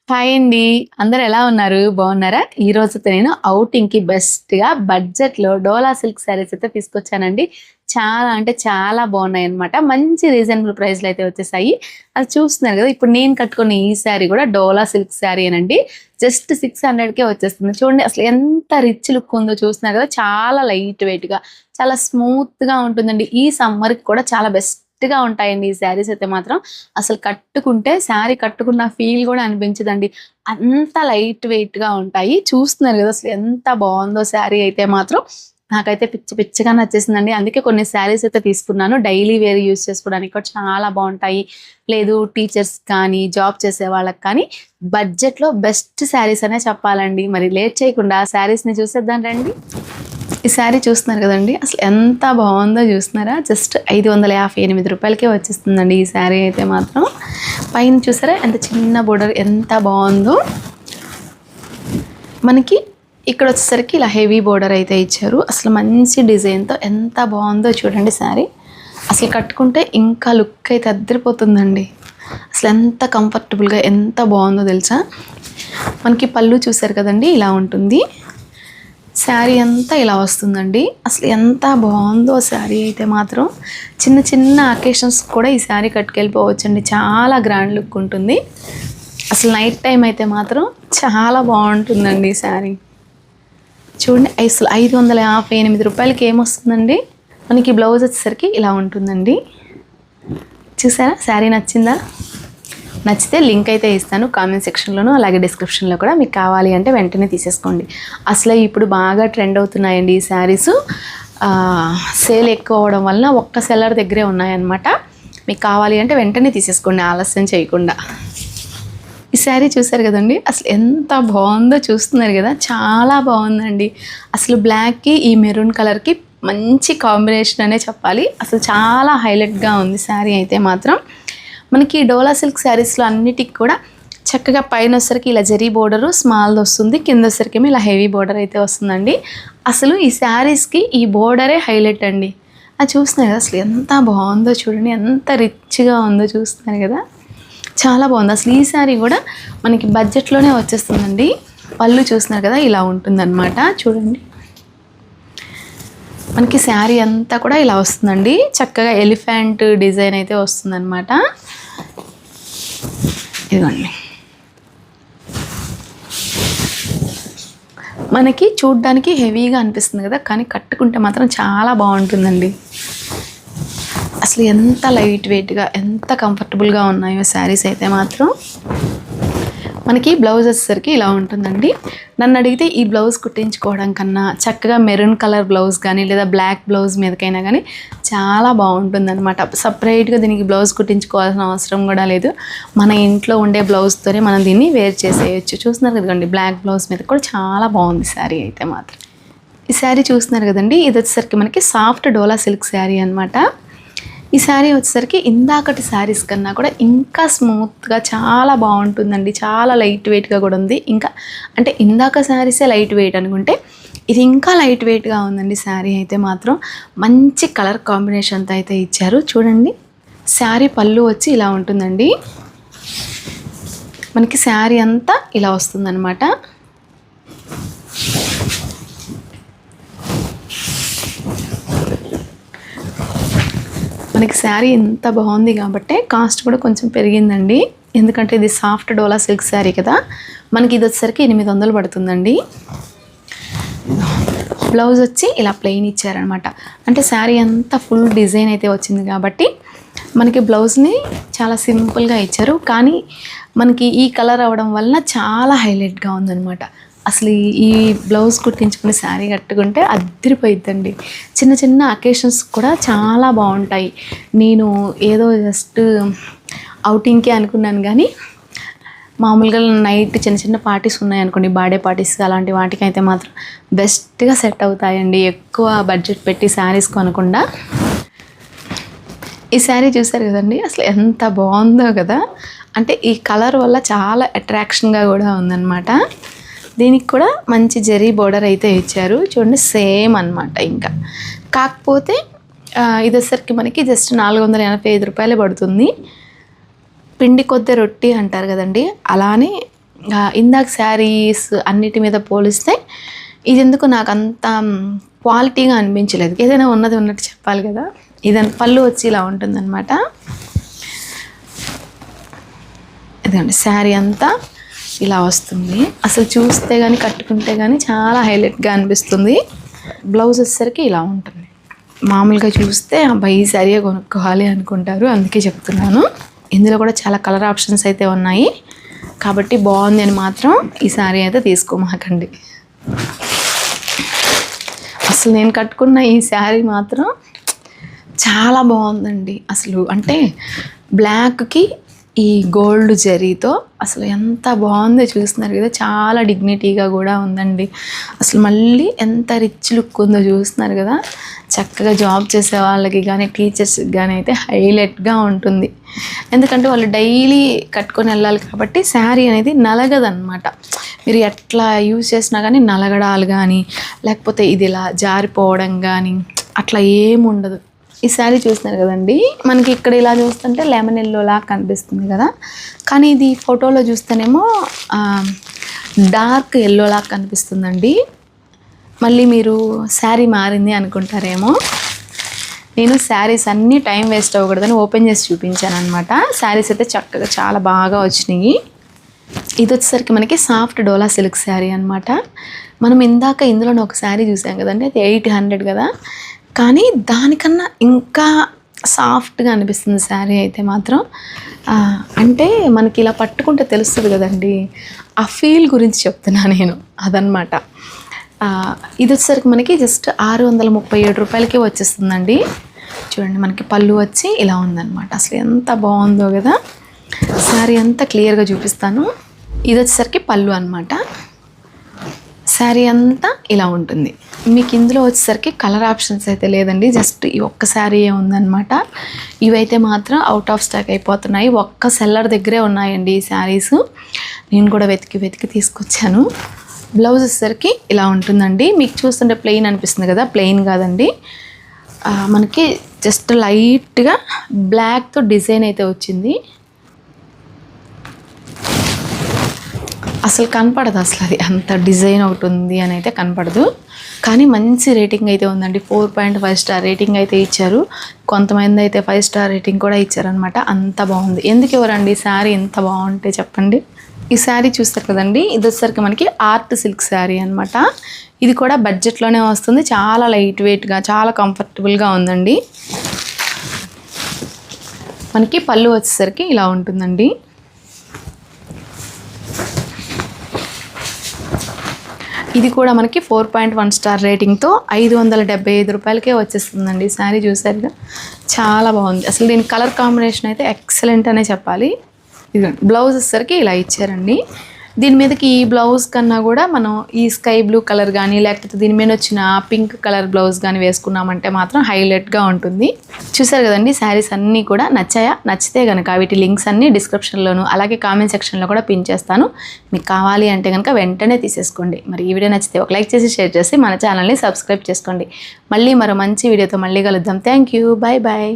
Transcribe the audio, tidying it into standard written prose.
Hi అండి. అందరూ ఎలా ఉన్నారు? బాగున్నారా? ఈ రోజైతే నేను ఔటింగ్‌కి బెస్ట్‌గా బడ్జెట్‌లో డోలా సిల్క్ శారీస్ అయితే తీసుకొచ్చానండి. చాలా అంటే చాలా బాగున్నాయన్నమాట. మంచి రీజనబుల్ ప్రైస్‌లో అయితే వచ్చేసాయి. అది చూస్తున్నారు కదా! ఇప్పుడు నేను కట్టుకున్న ఈ శారీ కూడా డోలా సిల్క్ శారీయేనండి. జస్ట్ 600కే వచ్చేస్తుంది. చూడండి అసలు ఎంత రిచ్ లుక్ ఉందో చూస్తున్నారు కదా! చాలా లైట్ వెయిట్‌గా, చాలా స్మూత్‌గా ఉంటుందండి. ఈ సమ్మర్‌కి కూడా చాలా బెస్ట్‌గా ఉంటాయండి ఈ శారీస్ అయితే మాత్రం. అసలు కట్టుకుంటే శారీ కట్టుకున్న ఫీల్ కూడా అనిపించదండి. అంత లైట్ వెయిట్‌గా ఉంటాయి. చూస్తున్నారు కదా! అసలు ఎంత బావుందో శారీ అయితే మాత్రం. నాకైతే పిచ్చి పిచ్చిగా నచ్చేసిందండి. అందుకే కొన్ని శారీస్ అయితే తీసుకున్నాను. డైలీ వేర్ యూజ్ చేసుకోవడానికి కూడా చాలా బావుంటాయి. లేదు టీచర్స్ కానీ, జాబ్ చేసే వాళ్ళకి కానీ బడ్జెట్‌లో బెస్ట్ శారీస్ అనే చెప్పాలండి. మరి లేట్ చేయకుండా శారీస్‌ని చూసేద్దాం రండి. ఈ శారీ చూస్తున్నారు కదండి, అసలు ఎంత బాగుందో చూస్తున్నారా? జస్ట్ 558 రూపాయలకే వచ్చేస్తుందండి ఈ శారీ అయితే మాత్రం. పైన చూసారా ఎంత చిన్న బోర్డర్, ఎంత బాగుందో. మనకి ఇక్కడ వచ్చేసరికి ఇలా హెవీ బోర్డర్ అయితే ఇచ్చారు. అసలు మంచి డిజైన్తో ఎంత బాగుందో చూడండి శారీ. అసలు కట్టుకుంటే ఇంకా లుక్ అయితే అద్దరిపోతుందండి. అసలు ఎంత కంఫర్టబుల్గా ఎంత బాగుందో తెలుసా. మనకి పళ్ళు చూసారు కదండి, ఇలా ఉంటుంది. శారీ అంతా ఇలా వస్తుందండి. అసలు ఎంత బాగుందో శారీ అయితే మాత్రం. చిన్న చిన్న అకేషన్స్ కూడా ఈ శారీ కట్టుకెళ్ళిపోవచ్చండి. చాలా గ్రాండ్ లుక్ ఉంటుంది. అసలు నైట్ టైం అయితే మాత్రం చాలా బాగుంటుందండి ఈ శారీ. చూడండి అసలు 558 రూపాయలకి ఏమొస్తుందండి. మనకి బ్లౌజ్ వచ్చేసరికి ఇలా ఉంటుందండి. చూసారా శారీ నచ్చిందా? నచ్చితే లింక్ అయితే ఇస్తాను కామెంట్ సెక్షన్లోను, అలాగే డిస్క్రిప్షన్లో కూడా. మీకు కావాలి అంటే వెంటనే తీసేసుకోండి. అసలు ఇప్పుడు బాగా ట్రెండ్ అవుతున్నాయండి ఈ శారీస్. సేల్ ఎక్కువ అవ్వడం వలన ఒక్క సెల్లర్ దగ్గరే ఉన్నాయన్నమాట. మీకు కావాలి అంటే వెంటనే తీసేసుకోండి ఆలస్యం చేయకుండా. ఈ శారీ చూసారు కదండి, అసలు ఎంత బాగుందో చూస్తున్నారు కదా. చాలా బాగుందండి. అసలు బ్లాక్కి ఈ మెరూన్ కలర్కి మంచి కాంబినేషన్ అనే చెప్పాలి. అసలు చాలా హైలైట్గా ఉంది శారీ అయితే మాత్రం. మనకి డోలా సిల్క్ శారీస్లో అన్నిటికి కూడా చక్కగా పైన వచ్చరికి ఇలా జరీ బోర్డరు స్మాల్ది వస్తుంది, కింద వచ్చరికి ఇలా హెవీ బోర్డర్ అయితే వస్తుందండి. అసలు ఈ శారీస్కి ఈ బోర్డరే హైలైట్ అండి. అది చూస్తున్నారు కదా, అసలు ఎంత బాగుందో చూడండి, ఎంత రిచ్గా ఉందో చూస్తున్నారు కదా. చాలా బాగుంది. అసలు ఈ శారీ కూడా మనకి బడ్జెట్లోనే వచ్చేస్తుందండి. పళ్ళు చూస్తున్నారు కదా, ఇలా ఉంటుందన్నమాట. చూడండి మనకి శారీ అంతా కూడా ఇలా వస్తుందండి. చక్కగా ఎలిఫెంట్ డిజైన్ అయితే వస్తుందన్నమాట. ఇదిగోండి, మనకి చూడ్డానికి హెవీగా అనిపిస్తుంది కదా, కానీ కట్టుకుంటే మాత్రం చాలా బాగుంటుందండి. అసలు ఎంత లైట్ వెయిట్గా, ఎంత కంఫర్టబుల్గా ఉన్నాయో శారీస్ అయితే మాత్రం. మనకి బ్లౌజ్ వచ్చేసరికి ఇలా ఉంటుందండి. నన్ను అడిగితే ఈ బ్లౌజ్ కుట్టించుకోవడం కన్నా చక్కగా మెరూన్ కలర్ బ్లౌజ్ కానీ లేదా బ్లాక్ బ్లౌజ్ మీదకైనా కానీ చాలా బాగుంటుందన్నమాట. సపరేట్గా దీనికి బ్లౌజ్ కుట్టించుకోవాల్సిన అవసరం కూడా లేదు. మన ఇంట్లో ఉండే బ్లౌజ్తోనే మనం దీన్ని వేర్ చేసేయచ్చు. చూస్తున్నారు కదండి, బ్లాక్ బ్లౌజ్ మీద కూడా చాలా బాగుంది శారీ అయితే మాత్రం. ఈ శారీ చూస్తున్నారు కదండి, ఇది వచ్చేసరికి మనకి సాఫ్ట్ డోలా సిల్క్ శారీ అనమాట. ఈ శారీ వచ్చేసరికి ఇందాకటి శారీస్ కన్నా కూడా ఇంకా స్మూత్గా చాలా బాగుంటుందండి. చాలా లైట్ వెయిట్గా కూడా ఉంది. ఇంకా అంటే ఇందాక శారీసే లైట్ వెయిట్ అనుకుంటే ఇది ఇంకా లైట్ వెయిట్గా ఉందండి శారీ అయితే మాత్రం. మంచి కలర్ కాంబినేషన్తో అయితే ఇచ్చారు. చూడండి శారీ పళ్ళు వచ్చి ఇలా ఉంటుందండి. మనకి శారీ అంతా ఇలా వస్తుందన్నమాట. మనకి శారీ ఎంత బాగుంది కాబట్టి కాస్ట్ కూడా కొంచెం పెరిగిందండి. ఎందుకంటే ఇది సాఫ్ట్ డోలా సిల్క్ శారీ కదా. మనకి ఇది వచ్చేసరికి 800 పడుతుందండి. బ్లౌజ్ వచ్చి ఇలా ప్లెయిన్ ఇచ్చారనమాట. అంటే శారీ అంతా ఫుల్ డిజైన్ అయితే వచ్చింది కాబట్టి మనకి బ్లౌజ్ని చాలా సింపుల్గా ఇచ్చారు. కానీ మనకి ఈ కలర్ అవ్వడం వలన చాలా హైలైట్గా ఉందన్నమాట. అసలు ఈ బ్లౌజ్ కుట్టించుకుని శారీ కట్టుకుంటే అద్దరిపోయిద్దండి. చిన్న చిన్న అకేషన్స్ కూడా చాలా బాగుంటాయి. నేను ఏదో జస్ట్ ఔటింగ్కే అనుకున్నాను, కానీ మామూలుగా నైట్ చిన్న చిన్న పార్టీస్ ఉన్నాయనుకోండి, బర్త్డే పార్టీస్ అలాంటి వాటికి అయితే మాత్రం బెస్ట్గా సెట్ అవుతాయండి. ఎక్కువ బడ్జెట్ పెట్టి శారీస్ కొనకుండా. ఈ శారీ చూసారు కదండి, అసలు ఎంత బాగుందో కదా. అంటే ఈ కలర్ వల్ల చాలా అట్రాక్షన్గా కూడా ఉందన్నమాట. దీనికి కూడా మంచి జరీ బోర్డర్ అయితే ఇచ్చారు. చూడండి సేమ్ అనమాట. ఇంకా కాకపోతే ఇది వచ్చేసరికి మనకి జస్ట్ 485 రూపాయలే పడుతుంది. పిండి కొద్ది రొట్టి అంటారు కదండి, అలానే ఇందాక శారీస్ అన్నిటి మీద పోలిస్తే ఇది ఎందుకు నాకు అంత క్వాలిటీగా అనిపించలేదు. ఏదైనా ఉన్నది ఉన్నట్టు చెప్పాలి కదా. ఇదని పళ్ళు వచ్చి ఇలా ఉంటుందన్నమాట. ఇదండి శారీ అంతా ఇలా వస్తుంది. అసలు చూస్తే కానీ కట్టుకుంటే కానీ చాలా హైలైట్గా అనిపిస్తుంది. బ్లౌజ్ వచ్చేసరికి ఇలా ఉంటుంది. మామూలుగా చూస్తే అబ్బాయి ఈ శారీ కొనుక్కోవాలి అనుకుంటారు, అందుకే చెప్తున్నాను. ఇందులో కూడా చాలా కలర్ ఆప్షన్స్ అయితే ఉన్నాయి కాబట్టి బాగుంది అని మాత్రం ఈ శారీ అయితే తీసుకోమాకండి. అసలు నేను కట్టుకున్న ఈ శారీ మాత్రం చాలా బాగుందండి. అసలు అంటే బ్లాక్కి ఈ గోల్డ్ జరీతో అసలు ఎంత బాగుందో చూస్తున్నారు కదా. చాలా డిగ్నిటీగా కూడా ఉందండి. అసలు మళ్ళీ ఎంత రిచ్ లుక్ ఉందో చూస్తున్నారు కదా. చక్కగా జాబ్ చేసే వాళ్ళకి కానీ టీచర్స్కి కానీ అయితే హైలైట్గా ఉంటుంది. ఎందుకంటే వాళ్ళు డైలీ కట్టుకొని వెళ్ళాలి కాబట్టి శారీ అనేది నలగదన్నమాట. మీరు ఎట్లా యూజ్ చేసినా కానీ నలగడాలు కానీ లేకపోతే ఇది ఇలా జారిపోవడం కానీ అట్లా ఏముండదు. ఈ శారీ చూస్తున్నారు కదండి, మనకి ఇక్కడ ఇలా చూస్తుంటే లెమన్ ఎల్లోలా కనిపిస్తుంది కదా, కానీ ఇది ఫోటోలో చూస్తేనేమో డార్క్ ఎల్లోలా కనిపిస్తుందండి. మళ్ళీ మీరు శారీ మారింది అనుకుంటారేమో. నేను శారీస్ అన్నీ టైం వేస్ట్ అవ్వకూడదని ఓపెన్ చేసి చూపించాను అనమాట. శారీస్ అయితే చక్కగా చాలా బాగా వచ్చినాయి. ఇది వచ్చేసరికి మనకి సాఫ్ట్ డోలా సిల్క్ శారీ అనమాట. మనం ఇందాక ఇందులోనే ఒక శారీ చూసాం కదండి, అది 800 కదా, కానీ దానికన్నా ఇంకా సాఫ్ట్గా అనిపిస్తుంది శారీ అయితే మాత్రం. అంటే మనకి ఇలా పట్టుకుంటే తెలుస్తుంది కదండి, ఆ ఫీల్ గురించి చెప్తున్నా నేను, అదనమాట. ఇది వచ్చేసరికి మనకి జస్ట్ 637 రూపాయలకే వచ్చేస్తుందండి. చూడండి, మనకి పళ్ళు వచ్చి ఇలా ఉందన్నమాట. అసలు ఎంత బాగుందో కదా. శారీ అంతా క్లియర్గా చూపిస్తాను. ఇది వచ్చేసరికి పళ్ళు అనమాట. శారీ అంతా ఇలా ఉంటుంది. మీకు ఇందులో వచ్చేసరికి కలర్ ఆప్షన్స్ అయితే లేదండి, జస్ట్ ఈ ఒక్క శారీయే ఉందన్నమాట. ఇవైతే మాత్రం అవుట్ ఆఫ్ స్టాక్ అయిపోతున్నాయి. ఒక్క సెల్లర్ దగ్గరే ఉన్నాయండి ఈ శారీస్. నేను కూడా వెతికి తీసుకొచ్చాను. బ్లౌజ్ వచ్చేసరికి ఇలా ఉంటుందండి. మీకు చూస్తుంటే ప్లెయిన్ అనిపిస్తుంది కదా, ప్లెయిన్ కాదండి. మనకి జస్ట్ లైట్గా బ్లాక్తో డిజైన్ అయితే వచ్చింది. అసలు కనపడదు, అసలు అది అంత డిజైన్ ఒకటి ఉంది అని అయితే కనపడదు. కానీ మంచి రేటింగ్ అయితే ఉందండి. 4.5 స్టార్ రేటింగ్ అయితే ఇచ్చారు. కొంతమంది అయితే 5 స్టార్ రేటింగ్ కూడా ఇచ్చారనమాట. అంత బాగుంది. ఎందుకు ఇవ్వరండి శారీ ఎంత బాగుంటే చెప్పండి. ఈ శారీ చూస్తారు కదండి, ఇది వచ్చేసరికి మనకి ఆర్ట్ సిల్క్ శారీ అనమాట. ఇది కూడా బడ్జెట్లోనే వస్తుంది. చాలా లైట్ వెయిట్గా చాలా కంఫర్టబుల్గా ఉందండి. మనకి పళ్ళు వచ్చేసరికి ఇలా ఉంటుందండి. ఇది కూడా మనకి 4.1 స్టార్ రేటింగ్తో 575 రూపాయలకే వచ్చేస్తుందండి. శారీ చూసారుగా, చాలా బాగుంది. అసలు దీని కలర్ కాంబినేషన్ అయితే ఎక్సలెంట్ అనే చెప్పాలి. ఇది బ్లౌజ్ వచ్చేసరికి ఇలా ఇచ్చారండి. దీని మీదకి ఈ బ్లౌజ్ కన్నా కూడా మనం ఈ స్కై బ్లూ కలర్ కానీ లేకపోతే దీని మీద వచ్చిన పింక్ కలర్ బ్లౌజ్ కానీ వేసుకున్నామంటే మాత్రం హైలైట్గా ఉంటుంది. చూసారు కదండి, శారీస్ అన్నీ కూడా నచ్చాయా? నచ్చితే కనుక వీటి లింక్స్ అన్నీ డిస్క్రిప్షన్లోను అలాగే కామెంట్ సెక్షన్లో కూడా పిన్ చేస్తాను. మీకు కావాలి అంటే కనుక వెంటనే తీసేసుకోండి. మరి ఈ వీడియో నచ్చితే ఒక లైక్ చేసి షేర్ చేసి మన ఛానల్ని సబ్స్క్రైబ్ చేసుకోండి. మళ్ళీ మరో మంచి వీడియోతో మళ్ళీ కలుద్దాం. Thank you. Bye bye.